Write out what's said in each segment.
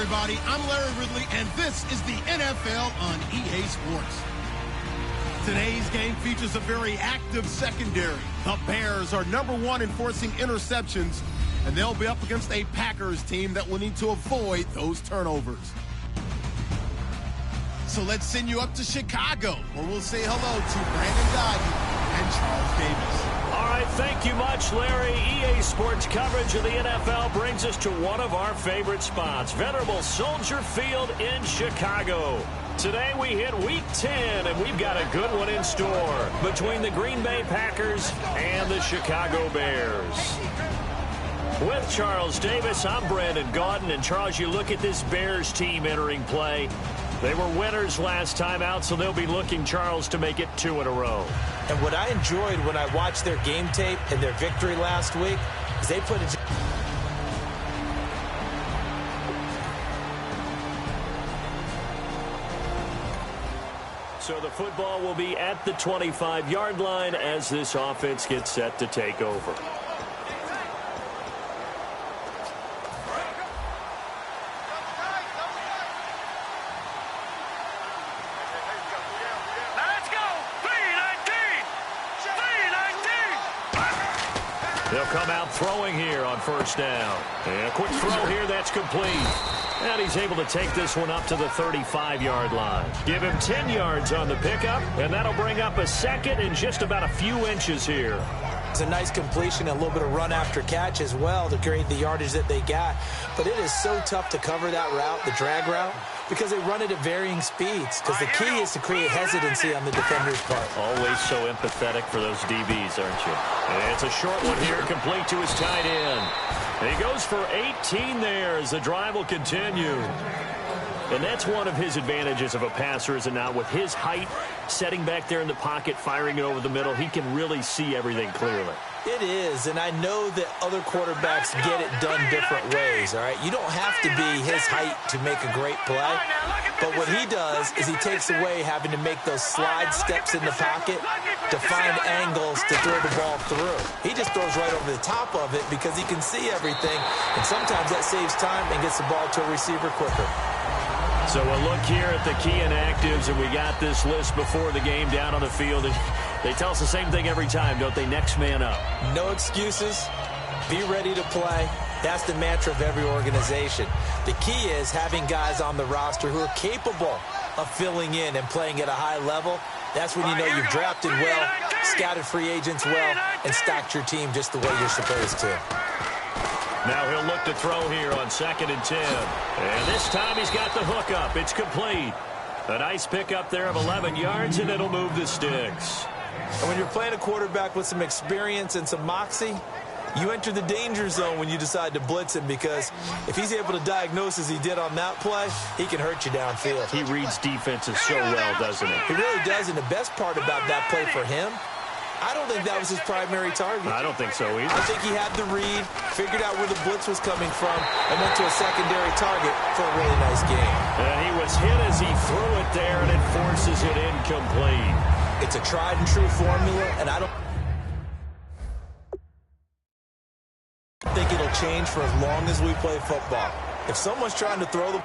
everybody. I'm Larry Ridley, and this is the NFL on EA Sports. Today's game features a very active secondary. The Bears are #1 in forcing interceptions, and they'll be up against a Packers team that will need to avoid those turnovers. So let's send you up to Chicago, where we'll say hello to Brandon Doddy and Charles Davis. All right, thank you much, Larry. EA Sports coverage of the NFL brings us to one of our favorite spots, venerable Soldier Field in Chicago. Today we hit Week 10, and we've got a good one in store between the Green Bay Packers and the Chicago Bears. With Charles Davis, I'm Brandon Gaudin, and Charles, you look at this Bears team entering play. They were winners last time out, so they'll be looking, Charles, to make it 2 in a row. And what I enjoyed when I watched their game tape and their victory last week is they put it. So the football will be at the 25-yard line as this offense gets set to take over. They'll come out throwing here on first down. And a quick throw here, that's complete. And he's able to take this one up to the 35-yard line. Give him 10 yards on the pickup, and that'll bring up a second in just about a few inches here. It's a nice completion and a little bit of run after catch as well to create the yardage that they got. But it is so tough to cover that route, the drag route, because they run it at varying speeds. Because the key is to create hesitancy on the defender's part. Always so empathetic for those DBs, aren't you? And it's a short one here, complete to his tight end. And he goes for 18 there as the drive will continue. And that's one of his advantages of a passer, is it not? With his height, setting back there in the pocket, firing it over the middle, he can really see everything clearly. It is, and I know that other quarterbacks get it done different ways, all right? You don't have to be his height to make a great play, but what he does is he takes away having to make those slide steps in the pocket to find angles to throw the ball through. He just throws right over the top of it because he can see everything, and sometimes that saves time and gets the ball to a receiver quicker. So we'll look here at the key inactives, and we got this list before the game down on the field. And they tell us the same thing every time, don't they? Next man up. No excuses. Be ready to play. That's the mantra of every organization. The key is having guys on the roster who are capable of filling in and playing at a high level. That's when you know you've drafted well, scouted free agents well, and stocked your team just the way you're supposed to. Now he'll look to throw here on 2nd and 10. And this time he's got the hook up. It's complete. A nice pickup there of 11 yards, and it'll move the sticks. And when you're playing a quarterback with some experience and some moxie, you enter the danger zone when you decide to blitz him, because if he's able to diagnose as he did on that play, he can hurt you downfield. He reads defenses so well, doesn't he? He really does, and the best part about that play for him, I don't think that was his primary target. I don't think so either. I think he had the read, figured out where the blitz was coming from, and went to a secondary target for a really nice game. And he was hit as he threw it there, and it forces it incomplete. It's a tried-and-true formula, and I don't think it'll change for as long as we play football. If someone's trying to throw the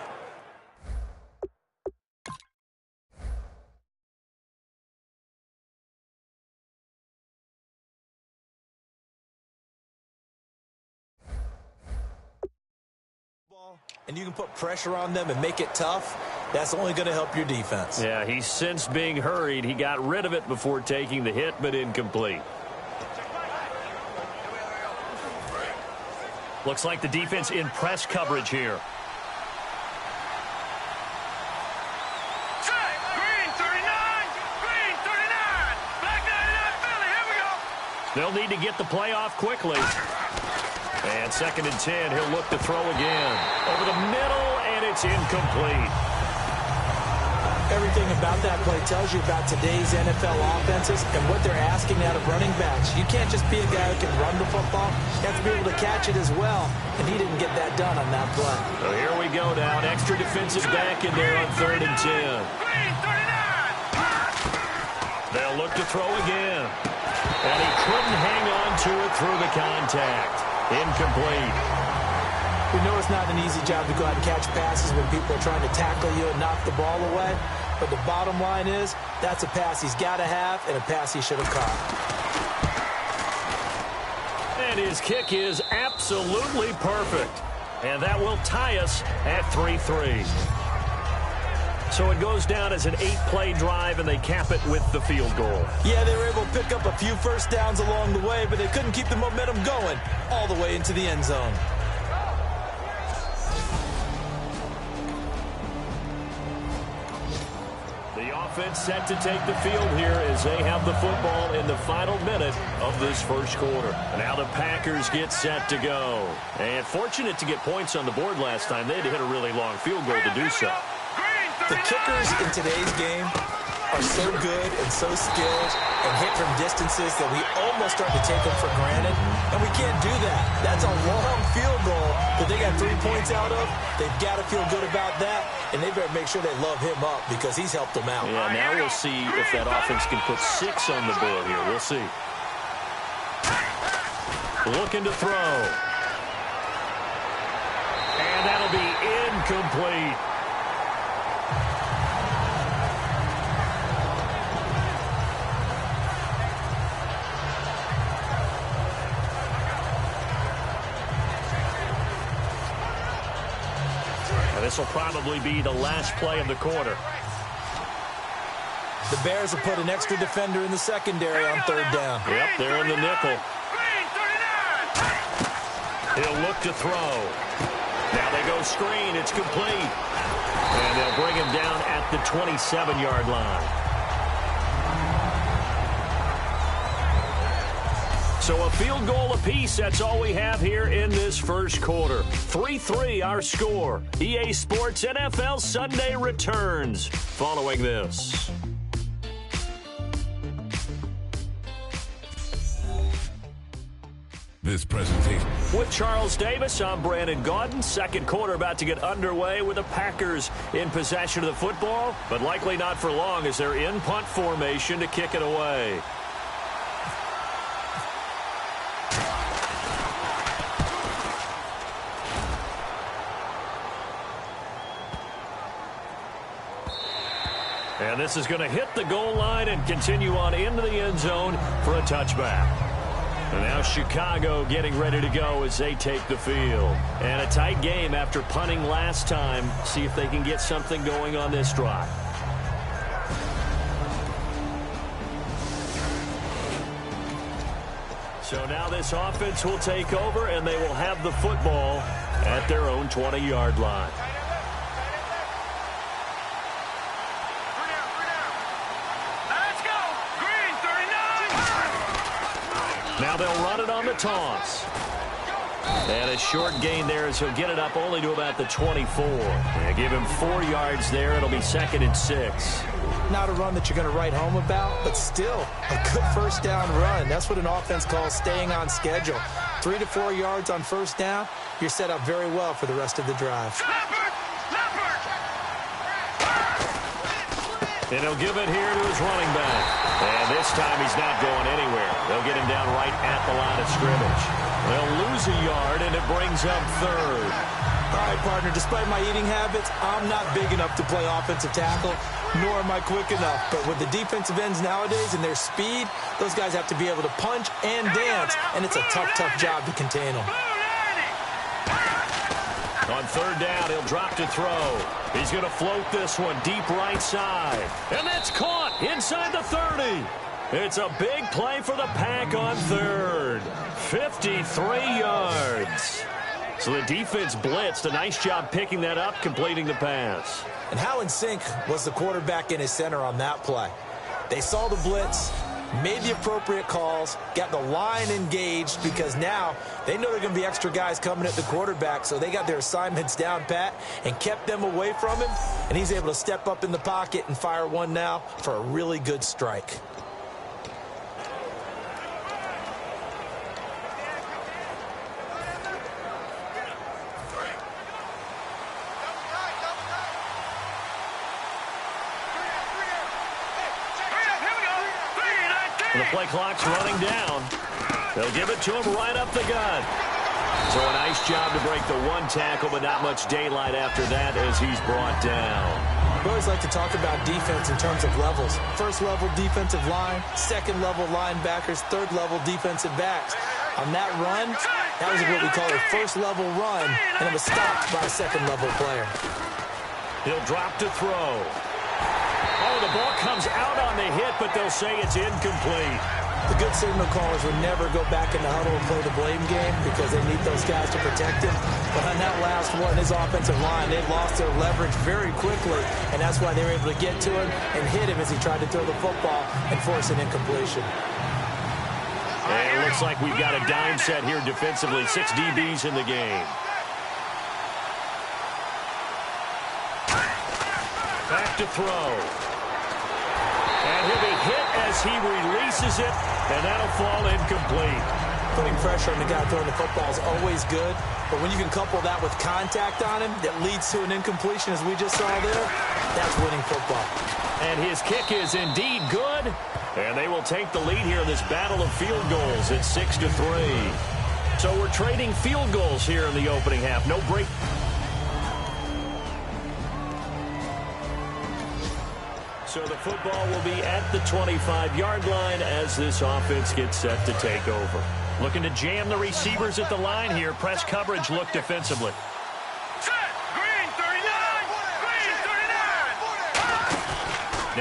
and you can put pressure on them and make it tough, that's only going to help your defense. Yeah, he sensed being hurried. He got rid of it before taking the hit, but incomplete. Looks like the defense in press coverage here. They'll need to get the play off quickly. And 2nd and 10, he'll look to throw again. Over the middle, and it's incomplete. Everything about that play tells you about today's NFL offenses and what they're asking out of running backs. You can't just be a guy who can run the football. You have to be able to catch it as well, and he didn't get that done on that play. So here we go now. An extra defensive back in there on 3rd and 10. They'll look to throw again. And he couldn't hang on to it through the contact. Incomplete. We know it's not an easy job to go out and catch passes when people are trying to tackle you and knock the ball away. But the bottom line is, that's a pass he's got to have and a pass he should have caught. And his kick is absolutely perfect. And that will tie us at 3-3. So it goes down as an 8-play drive, and they cap it with the field goal. Yeah, they were able to pick up a few first downs along the way, but they couldn't keep the momentum going all the way into the end zone. The offense set to take the field here as they have the football in the final minute of this first quarter. Now the Packers get set to go. And fortunate to get points on the board last time. They had to hit a really long field goal to do so. The kickers in today's game are so good and so skilled and hit from distances that we almost start to take them for granted, and we can't do that. That's a long field goal that they got 3 points out of. They've got to feel good about that, and they better make sure they love him up because he's helped them out. Yeah, now we'll see if that offense can put 6 on the board here. We'll see. Looking to throw. And that'll be incomplete. This will probably be the last play of the quarter. The Bears have put an extra defender in the secondary on third down. Yep, they're in the nickel. He'll look to throw. Now they go screen. It's complete. And they'll bring him down at the 27-yard line. So a field goal apiece, that's all we have here in this first quarter. 3-3 our score. EA Sports NFL Sunday returns following this. This presentation. With Charles Davis, I'm Brandon Gaudin. Second quarter about to get underway with the Packers in possession of the football, but likely not for long as they're in punt formation to kick it away. And this is going to hit the goal line and continue on into the end zone for a touchback. And now Chicago getting ready to go as they take the field. And a tight game after punting last time. See if they can get something going on this drive. So now this offense will take over, and they will have the football at their own 20-yard line. Now they'll run it on the toss. And a short gain there as he'll get it up only to about the 24. And give him 4 yards there. It'll be 2nd and 6. Not a run that you're going to write home about, but still a good first down run. That's what an offense calls staying on schedule. 3 to 4 yards on first down, you're set up very well for the rest of the drive. And he'll give it here to his running back. And this time he's not going anywhere. They'll get him down right at the line of scrimmage. They'll lose a yard, and it brings up 3rd. All right, partner, despite my eating habits, I'm not big enough to play offensive tackle, nor am I quick enough. But with the defensive ends nowadays and their speed, those guys have to be able to punch and dance, and it's a tough, tough job to contain them. On 3rd down, he'll drop to throw. He's going to float this one deep right side. And that's caught inside the 30. It's a big play for the Pack on 3rd. 53 yards. So the defense blitzed. A nice job picking that up, completing the pass. And how in sync was the quarterback and his center on that play? They saw the blitz, made the appropriate calls, got the line engaged because now they know there are going to be extra guys coming at the quarterback, so they got their assignments down pat and kept them away from him, and he's able to step up in the pocket and fire one now for a really good strike. The play clock's running down. They'll give it to him right up the gut. So a nice job to break the one tackle, but not much daylight after that as he's brought down. We always like to talk about defense in terms of levels. First level defensive line, second level linebackers, third level defensive backs. On that run, that was what we call a first level run, and it was stopped by a second level player. He'll drop to throw. Oh, the ball comes out on the hit, but they'll say it's incomplete. The good signal callers would never go back in the huddle and play the blame game because they need those guys to protect him. But on that last one, his offensive line, they lost their leverage very quickly, and that's why they were able to get to him and hit him as he tried to throw the football and force an incompletion. And it looks like we've got a dime set here defensively. 6 DBs in the game. Back to throw. And he'll be hit as he releases it, and that'll fall incomplete. Putting pressure on the guy throwing the football is always good, but when you can couple that with contact on him that leads to an incompletion, as we just saw there, that's winning football. And his kick is indeed good, and they will take the lead here in this battle of field goals. It's 6-3. So we're trading field goals here in the opening half. No break. So the football will be at the 25-yard line as this offense gets set to take over. Looking to jam the receivers at the line here. Press coverage look defensively. Set. Green 39. Green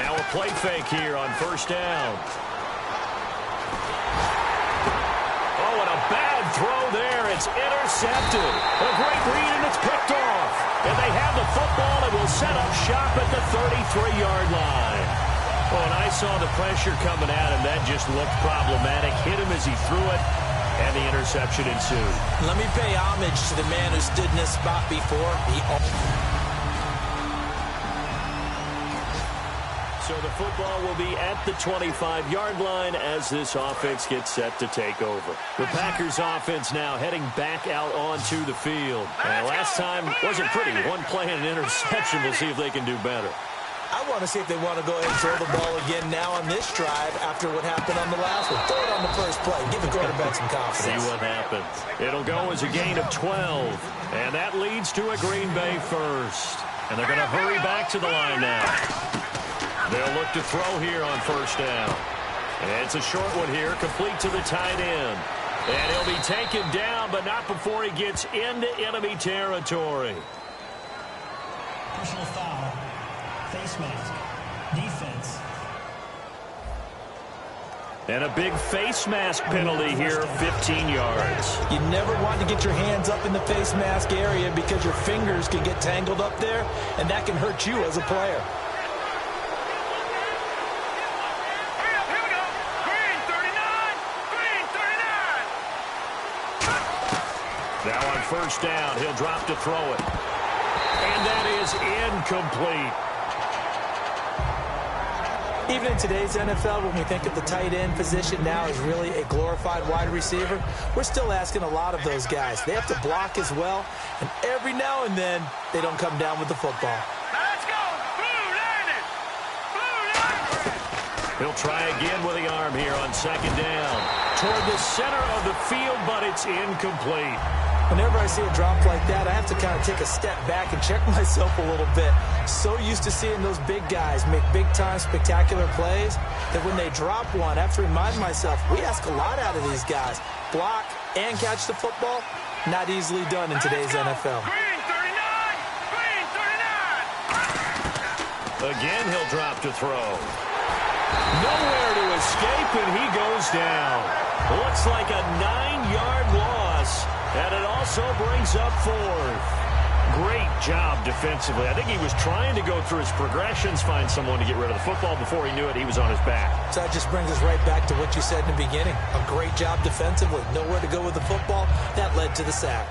39. Now a play fake here on first down. Oh, and a bad throw there. It's intercepted. A great read, and it's picked off. And they have the football and will set up shop at the 33-yard line. Oh, and I saw the pressure coming at him. That just looked problematic. Hit him as he threw it, and the interception ensued. Let me pay homage to the man who stood in this spot before. So the football will be at the 25-yard line as this offense gets set to take over. The Packers offense now heading back out onto the field. And last time wasn't pretty. One play and an interception. We'll see if they can do better. I want to see if they want to go ahead and throw the ball again now on this drive after what happened on the last one. Throw it on the first play. Give the quarterback some confidence. See what happens. It'll go as a gain of 12. And that leads to a Green Bay first. And they're going to hurry back to the line now. They'll look to throw here on first down. And it's a short one here, complete to the tight end. And he'll be taken down, but not before he gets into enemy territory. Personal foul. Face mask. Defense. And a big face mask penalty here, 15 yards. You never want to get your hands up in the face mask area because your fingers can get tangled up there, and that can hurt you as a player. Now on first down, he'll drop to throw it. And that is incomplete. Even in today's NFL, when we think of the tight end position now as really a glorified wide receiver, we're still asking a lot of those guys. They have to block as well, and every now and then, they don't come down with the football. Let's go. Blue landed. Blue landed. He'll try again with the arm here on second down. Toward the center of the field, but it's incomplete. Whenever I see a drop like that, I have to kind of take a step back and check myself a little bit. So used to seeing those big guys make big-time spectacular plays that when they drop one, I have to remind myself, we ask a lot out of these guys. Block and catch the football, not easily done in today's NFL. Green 39. Green 39. Again, he'll drop to throw. Nowhere to escape, and he goes down. Looks like a 9-yard loss. And it also brings up fourth. Great job defensively. I think he was trying to go through his progressions, find someone to get rid of the football. Before he knew it, he was on his back. So that just brings us right back to what you said in the beginning. A great job defensively. Nowhere to go with the football. That led to the sack.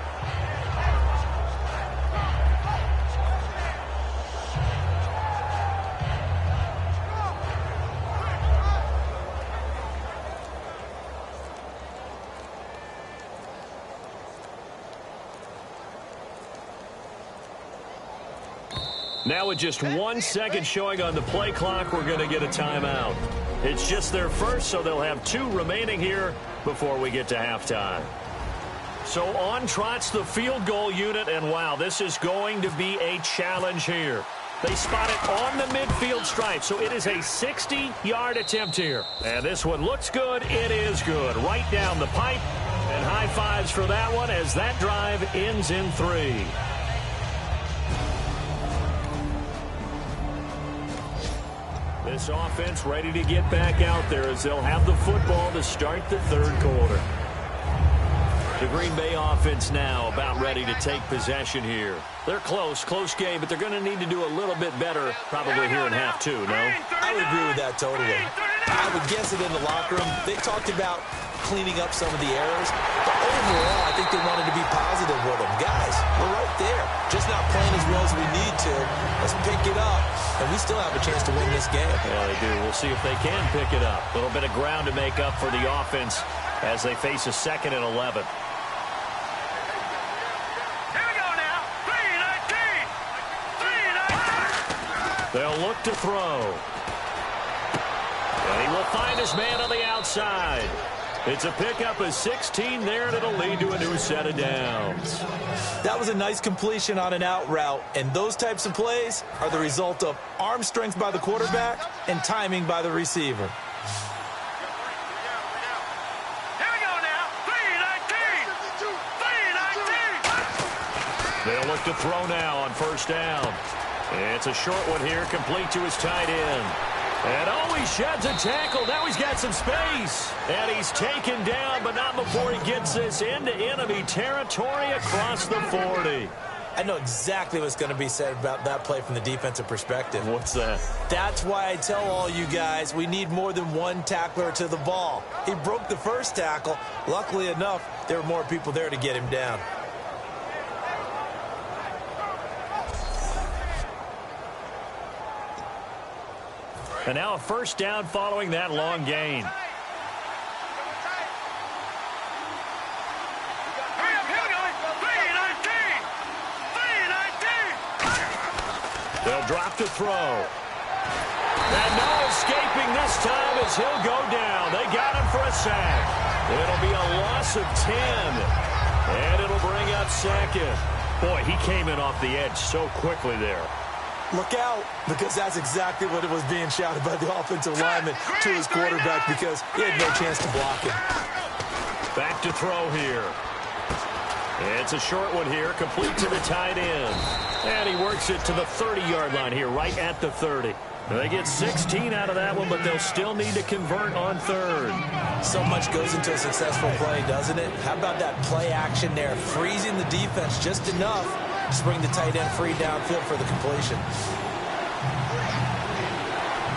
Now with just 1 second showing on the play clock, we're going to get a timeout. It's just their first, so they'll have 2 remaining here before we get to halftime. So on trots the field goal unit, and wow, this is going to be a challenge here. They spot it on the midfield stripe, so it is a 60-yard attempt here. And this one looks good. It is good. Right down the pipe, and high fives for that one as that drive ends in 3. This offense ready to get back out there as they'll have the football to start the third quarter. The Green Bay offense now about ready to take possession here. They're close game, but they're going to need to do a little bit better probably here in half 2, no? I would agree with that totally. I would guess it in the locker room. They talked about cleaning up some of the errors, but overall, I think they wanted to be positive with them. Guys, we're right there. Just not playing as well as we need to. Let's pick it up, and we still have a chance to win this game. Yeah, they do. We'll see if they can pick it up. A little bit of ground to make up for the offense as they face a 2nd and 11. They'll look to throw. And he will find his man on the outside. It's a pickup of 16 there, and it'll lead to a new set of downs. That was a nice completion on an out route, and those types of plays are the result of arm strength by the quarterback and timing by the receiver. They'll look to throw now on first down. It's a short one here, complete to his tight end. And oh, he sheds a tackle. Now he's got some space. And he's taken down, but not before he gets this into enemy territory across the 40. I know exactly what's going to be said about that play from the defensive perspective. What's that? That's why I tell all you guys we need more than one tackler to the ball. He broke the first tackle. Luckily enough, there were more people there to get him down. And now a first down following that long gain. They'll drop to throw. And no escaping this time as he'll go down. They got him for a sack. It'll be a loss of 10. And it'll bring up 2nd. Boy, he came in off the edge so quickly there. Look out, because that's exactly what it was being shouted by the offensive lineman to his quarterback because he had no chance to block him. Back to throw here. It's a short one here, complete to the tight end. And he works it to the 30-yard line here, right at the 30. They get 16 out of that one, but they'll still need to convert on 3rd. So much goes into a successful play, doesn't it? How about that play action there, freezing the defense just enough to bring the tight end free downfield for the completion.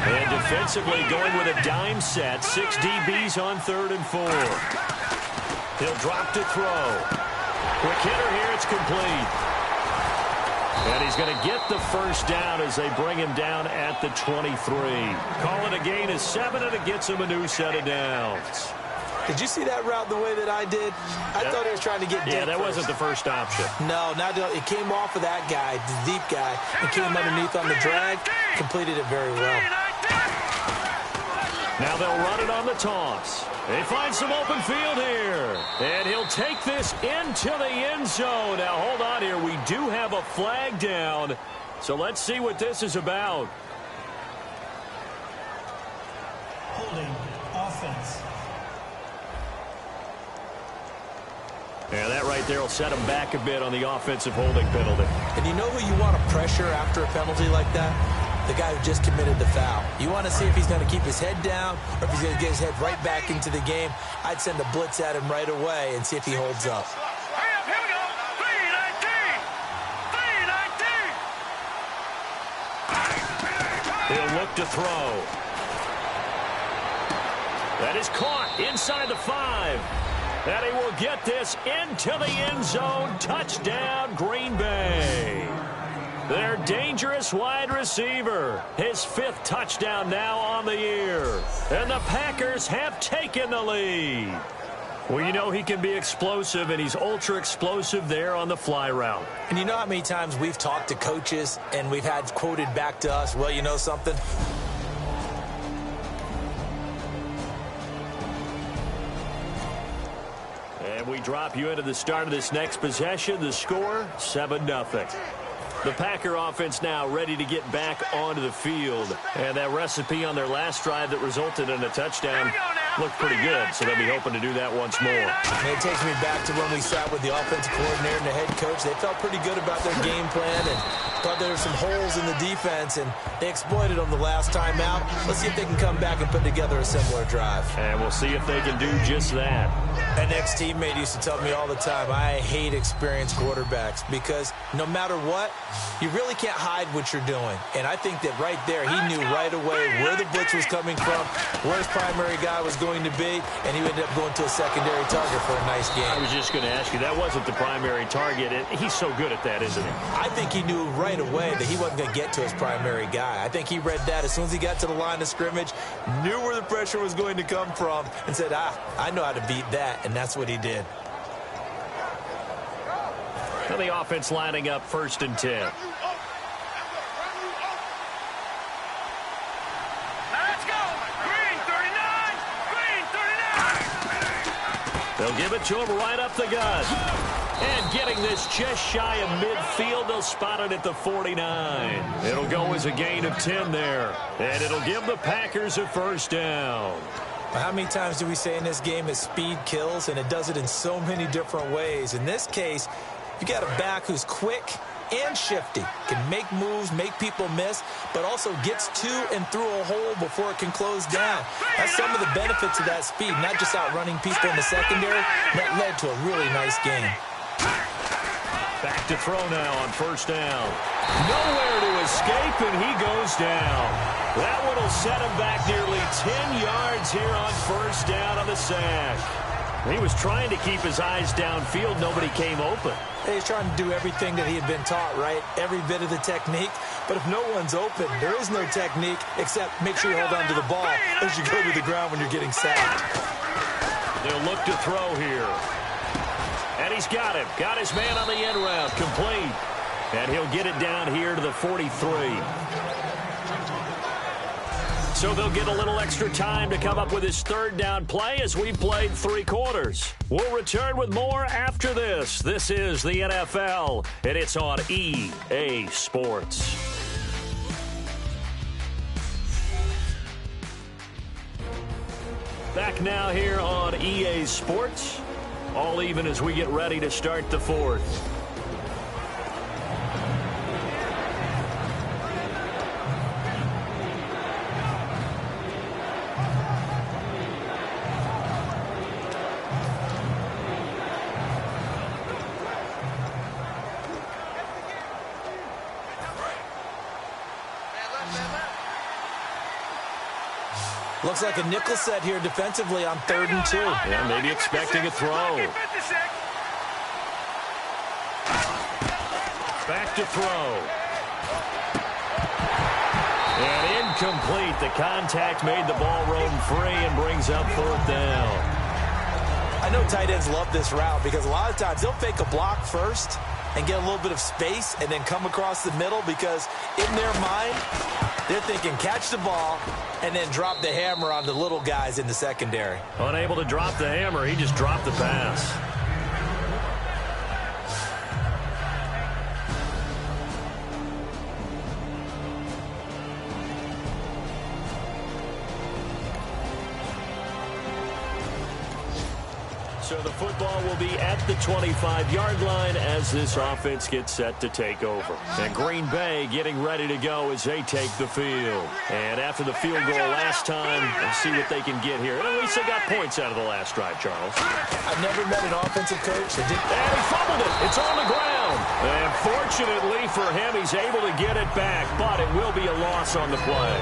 And defensively going with a dime set, 6 DBs on 3rd and 4. He'll drop to throw. Quick hitter here, it's complete. And he's going to get the first down as they bring him down at the 23. Call it a gain of 7, and it gets him a new set of downs. Did you see that route the way that I did? I thought he was trying to get deep. Yeah, that first. wasn't the first option. No, it came off of that guy, the deep guy, and came underneath on the drag, completed it very well. Now they'll run it on the toss. They find some open field here. And he'll take this into the end zone. Now, hold on here. We do have a flag down. So let's see what this is about. Holding offense. And that right there will set him back a bit on the offensive holding penalty. And you know who you want to pressure after a penalty like that? The guy who just committed the foul. You want to see if he's going to keep his head down or if he's going to get his head right back into the game. I'd send a blitz at him right away and see if he holds up. Here we go. 3-19. He'll look to throw. That is caught inside the 5. And he will get this into the end zone. Touchdown, Green Bay. Their dangerous wide receiver. His 5th touchdown now on the year. And the Packers have taken the lead. Well, you know he can be explosive, and he's ultra-explosive there on the fly route. And you know how many times we've talked to coaches and we've had quoted back to us, well, you know something? And we drop you into the start of this next possession. The score, 7-0. The Packer offense now ready to get back onto the field. And that recipe on their last drive that resulted in a touchdown looked pretty good, so they'll be hoping to do that once more. And it takes me back to when we sat with the offensive coordinator and the head coach. They felt pretty good about their game plan and thought there were some holes in the defense, and they exploited them the last time out. Let's see if they can come back and put together a similar drive. And we'll see if they can do just that. An ex-teammate used to tell me all the time, I hate experienced quarterbacks because no matter what, you really can't hide what you're doing. And I think that right there, he knew right away where the blitz was coming from, where his primary guy was going to be, and he ended up going to a secondary target for a nice game. I was just going to ask you, that wasn't the primary target. He's so good at that, isn't he? I think he knew right away that he wasn't going to get to his primary guy. I think he read that as soon as he got to the line of scrimmage, knew where the pressure was going to come from, and said, I know how to beat that, and that's what he did. Now the offense lining up 1st and 10. Let's go. Green 39. Green 39. They'll give it to him right up the gut. And getting this just shy of midfield, they'll spot it at the 49. It'll go as a gain of 10 there. And it'll give the Packers a 1st down. How many times do we say in this game that speed kills, and it does it in so many different ways? In this case, you got a back who's quick and shifty, can make moves, make people miss, but also gets to and through a hole before it can close down. That's some of the benefits of that speed, not just outrunning people in the secondary. That led to a really nice game. Back to throw now on 1st down. Nowhere to escape, and he goes down. That one will set him back nearly 10 yards here on 1st down on the sack. He was trying to keep his eyes downfield. Nobody came open. He's trying to do everything that he had been taught, right? Every bit of the technique. But if no one's open, there is no technique except make sure you hold on to the ball as you go to the ground when you're getting sacked. They'll look to throw here. And he's got him. Got his man on the end route. Complete. And he'll get it down here to the 43. So they'll get a little extra time to come up with his 3rd down play as we played 3 quarters. We'll return with more after this. This is the NFL, and it's on EA Sports. Back now here on EA Sports. All even as we get ready to start the 4th. Looks like a nickel set here defensively on 3rd and 2. Yeah, maybe expecting a throw. Back to throw. And incomplete. The contact made the ball roam free and brings up 4th down. I know tight ends love this route because a lot of times they'll fake a block first and get a little bit of space and then come across the middle because in their mind, they're thinking catch the ball and then drop the hammer on the little guys in the secondary. Unable to drop the hammer, he just dropped the pass. So the football will be at the 25-yard line as this offense gets set to take over. And Green Bay getting ready to go as they take the field. And after the field goal last time, let's see what they can get here. And at least they got points out of the last drive, Charles. I've never met an offensive coach that did. And he fumbled it. It's on the ground. And fortunately for him, he's able to get it back, but it will be a loss on the play.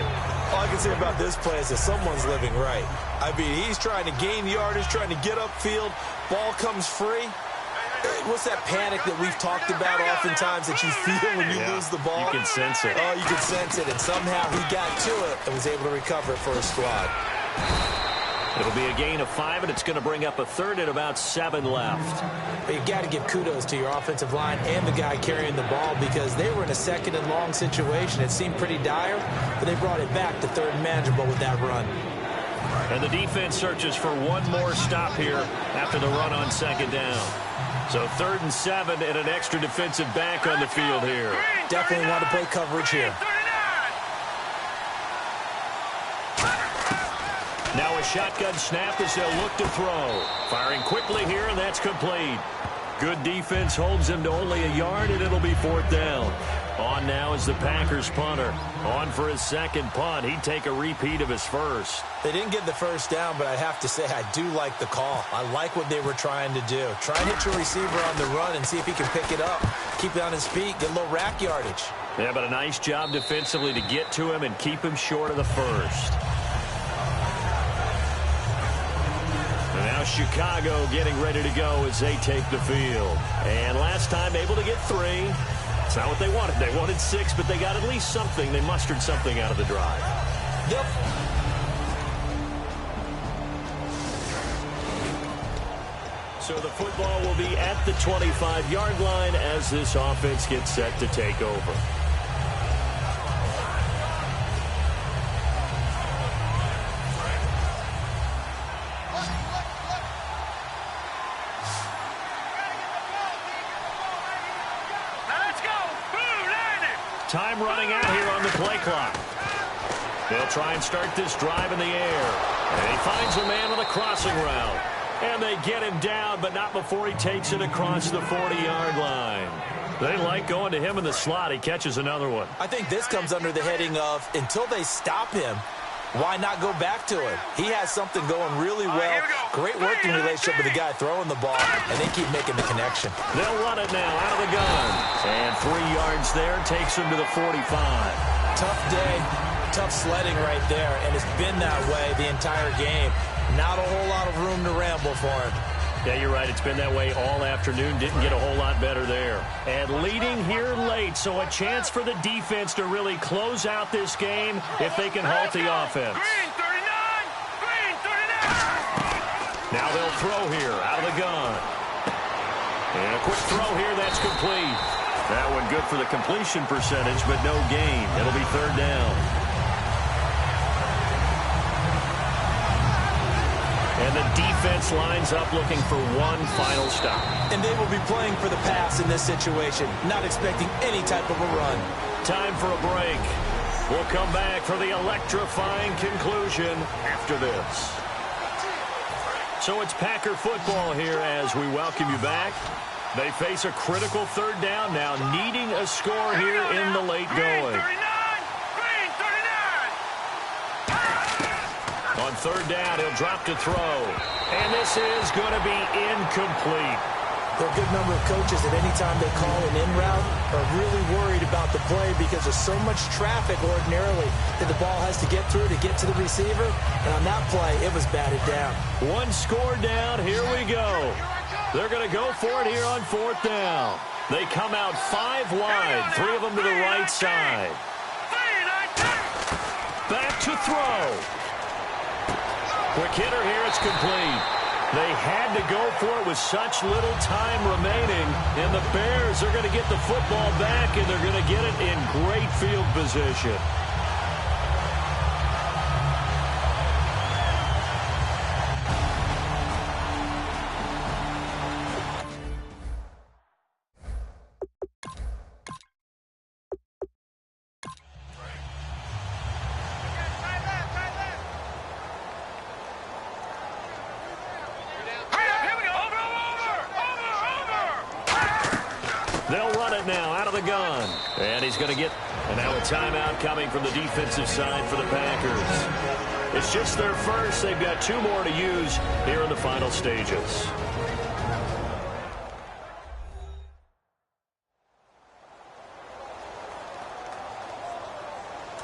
All I can say about this play is that someone's living right. I mean, he's trying to gain yardage, trying to get upfield. Ball comes free. What's that panic that we've talked about oftentimes that you feel when you lose the ball? You can sense it. Oh, you can sense it. And somehow he got to it and was able to recover it for his squad. It'll be a gain of 5, and it's going to bring up a 3rd and about 7 left. But you've got to give kudos to your offensive line and the guy carrying the ball because they were in a 2nd and long situation. It seemed pretty dire, but they brought it back to 3rd and manageable with that run. And the defense searches for one more stop here after the run on second down. So 3rd and 7 and an extra defensive back on the field here. Definitely want to play coverage here. Now a shotgun snap as they'll look to throw. Firing quickly here, and that's complete. Good defense holds him to only a yard, and it'll be 4th down. On now is the Packers punter. On for his second punt. He'd take a repeat of his first. They didn't get the first down, but I have to say I do like the call. I like what they were trying to do. Try and hit your receiver on the run and see if he can pick it up. Keep it on his feet, get a little rack yardage. Yeah, but a nice job defensively to get to him and keep him short of the first. And now Chicago getting ready to go as they take the field. And last time able to get 3. It's not what they wanted. They wanted 6, but they got at least something. They mustered something out of the drive. Yep. So the football will be at the 25-yard line as this offense gets set to take over. Time running out here on the play clock. They'll try and start this drive in the air. And he finds a man on the crossing route. And they get him down, but not before he takes it across the 40-yard line. They like going to him in the slot. He catches another one. I think this comes under the heading of until they stop him, why not go back to it? He has something going really well. Great working relationship with the guy throwing the ball, and they keep making the connection. They'll run it now out of the gun. And 3 yards there takes him to the 45. Tough day, tough sledding right there, and it's been that way the entire game. Not a whole lot of room to ramble for him. Yeah, you're right. It's been that way all afternoon. Didn't get a whole lot better there. And leading here late, so a chance for the defense to really close out this game if they can halt the offense. Green 39! Green 39! Now they'll throw here out of the gun. And a quick throw here, that's complete. That one good for the completion percentage, but no gain. It'll be 3rd down. And the defense lines up looking for one final stop. And they will be playing for the pass in this situation, not expecting any type of a run. Time for a break. We'll come back for the electrifying conclusion after this. So it's Packer football here as we welcome you back. They face a critical 3rd down now, needing a score here in the late going. On 3rd down, he'll drop to throw. And this is going to be incomplete. There are a good number of coaches at any time they call an in route are really worried about the play because there's so much traffic ordinarily that the ball has to get through to get to the receiver. And on that play, it was batted down. One score down. Here we go. They're going to go for it here on 4th down. They come out 5 wide, 3 of them to the right side. Back to throw. Quick hitter here, it's complete. They had to go for it with such little time remaining, and the Bears are going to get the football back, and they're going to get it in great field position. They'll run it now out of the gun. And he's going to get, and now a timeout coming from the defensive side for the Packers. It's just their first. They've got 2 more to use here in the final stages.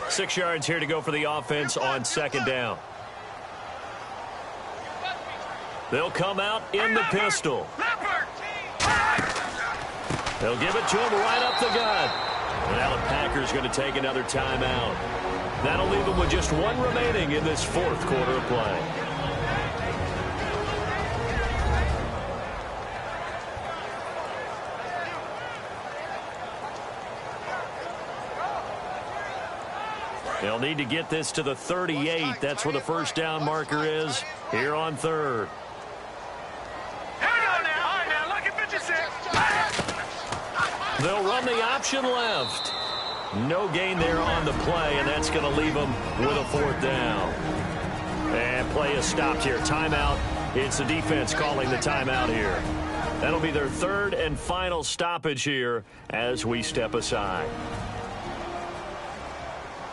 Six yards here to go for the offense on 2nd down. They'll come out in the pistol. They'll give it to him right up the gut. And now the Packers going to take another timeout. That'll leave them with just 1 remaining in this 4th quarter of play. They'll need to get this to the 38. That's where the first down marker is here on third. They'll run the option left. No gain there on the play, and that's going to leave them with a fourth down. And play is stopped here. Timeout. It's the defense calling the timeout here. That'll be their third and final stoppage here as we step aside.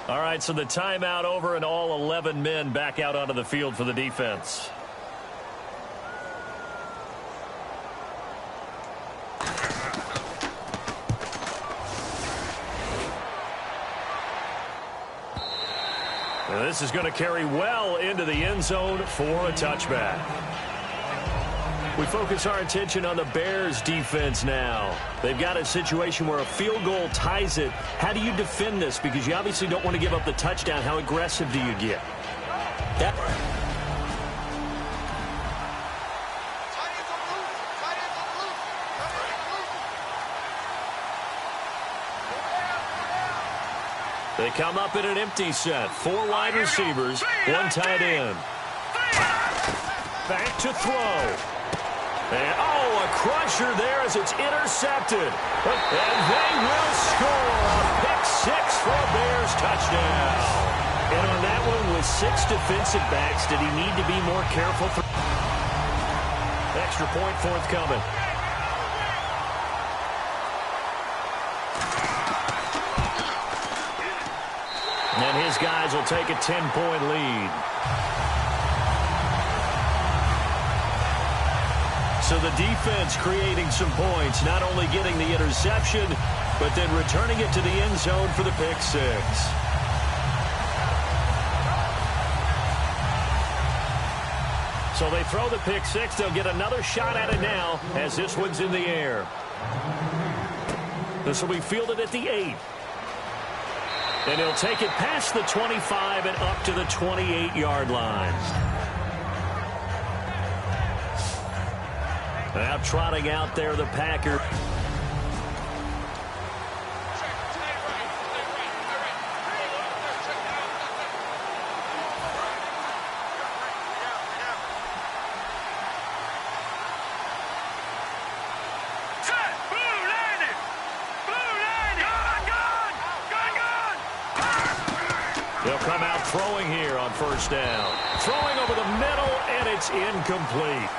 All right, so the timeout over and all 11 men back out onto the field for the defense. Now this is going to carry well into the end zone for a touchback. We focus our attention on the Bears defense now. They've got a situation where a field goal ties it. How do you defend this? Because you obviously don't want to give up the touchdown. How aggressive do you get? They come up in an empty set. 4 wide receivers, 1 tight end. Back to throw. And, a crusher there as it's intercepted. And they will score a pick 6 for a Bears touchdown. And on that one, with 6 defensive backs, did he need to be more careful? Extra point forthcoming. And his guys will take a 10-point lead. So the defense creating some points, not only getting the interception, but then returning it to the end zone for the pick 6. So they throw the pick 6. They'll get another shot at it now as this one's in the air. This will be fielded at the 8. And he'll take it past the 25 and up to the 28-yard line. Now trotting out there the Packers. They'll come out throwing here on first down. Throwing over the middle, and it's incomplete.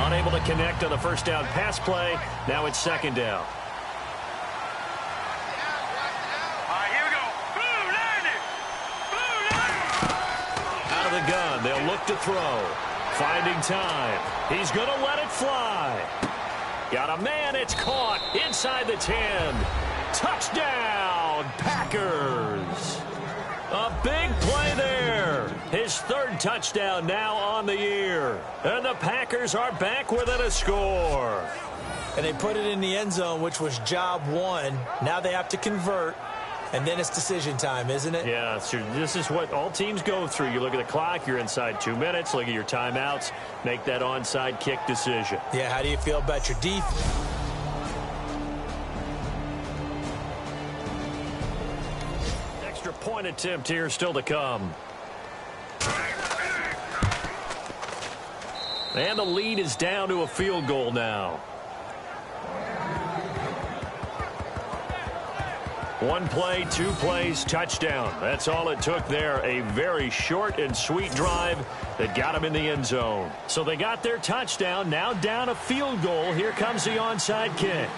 Unable to connect on the first down pass play. Now it's second down. All right, here we go. Blue, landed. Out of the gun. They'll look to throw. Finding time. He's going to let it fly. Got a man. It's caught inside the 10. Touchdown, Packers. A big play there. His third touchdown now on the year. And the Packers are back within a score. And they put it in the end zone, which was job 1. Now they have to convert. And then it's decision time, isn't it? Yeah, so this is what all teams go through. You look at the clock, you're inside 2 minutes, look at your timeouts, make that onside kick decision. Yeah, how do you feel about your defense? Extra point attempt here still to come. And the lead is down to a field goal now. 1 play, 2 plays, touchdown. That's all it took there. A very short and sweet drive that got them in the end zone. So they got their touchdown, now down a field goal. Here comes the onside kick.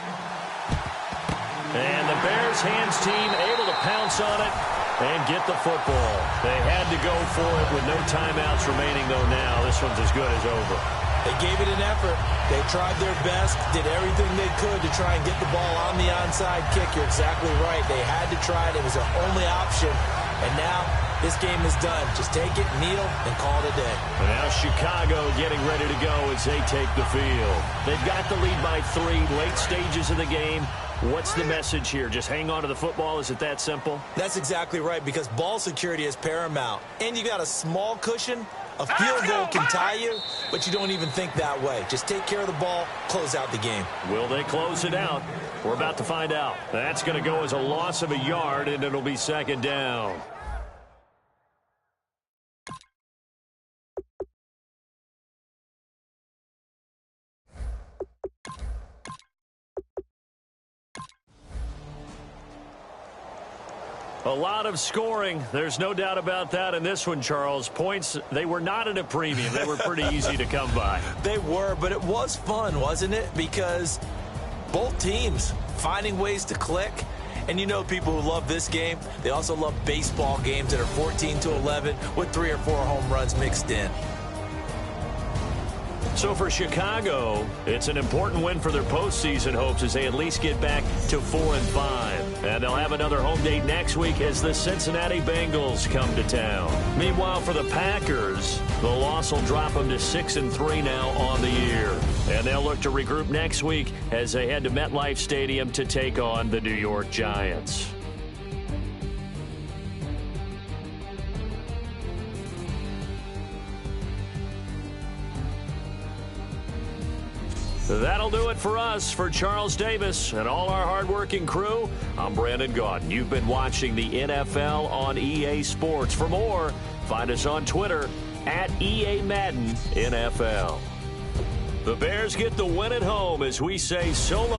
And the Bears hands team able to pounce on it and get the football. They had to go for it with no timeouts remaining, though now. This one's as good as over. They gave it an effort. They tried their best, did everything they could to try and get the ball on the onside kick. You're exactly right. They had to try it. It was their only option. And now this game is done. Just take it, kneel, and call it a day. And now Chicago getting ready to go as they take the field. They've got the lead by 3, late stages of the game. What's the message here? Just hang on to the football? Is it that simple? That's exactly right, because ball security is paramount. And you got a small cushion. A field goal can tie you, but you don't even think that way. Just take care of the ball, close out the game. Will they close it out? We're about to find out. That's going to go as a loss of a yard, and it'll be second down. A lot of scoring. There's no doubt about that in this one, Charles. Points, they were not at a premium. They were pretty easy to come by. They were, but it was fun, wasn't it? Because both teams finding ways to click. And you know people who love this game, they also love baseball games that are 14-11 with 3 or 4 home runs mixed in. So for Chicago, it's an important win for their postseason hopes as they at least get back to 4-5. And they'll have another home date next week as the Cincinnati Bengals come to town. Meanwhile, for the Packers, the loss will drop them to 6-3 now on the year. And they'll look to regroup next week as they head to MetLife Stadium to take on the New York Giants. That'll do it for us. For Charles Davis and all our hardworking crew, I'm Brandon Gaudin. You've been watching the NFL on EA Sports. For more, find us on Twitter at EA Madden NFL. The Bears get the win at home as we say so long.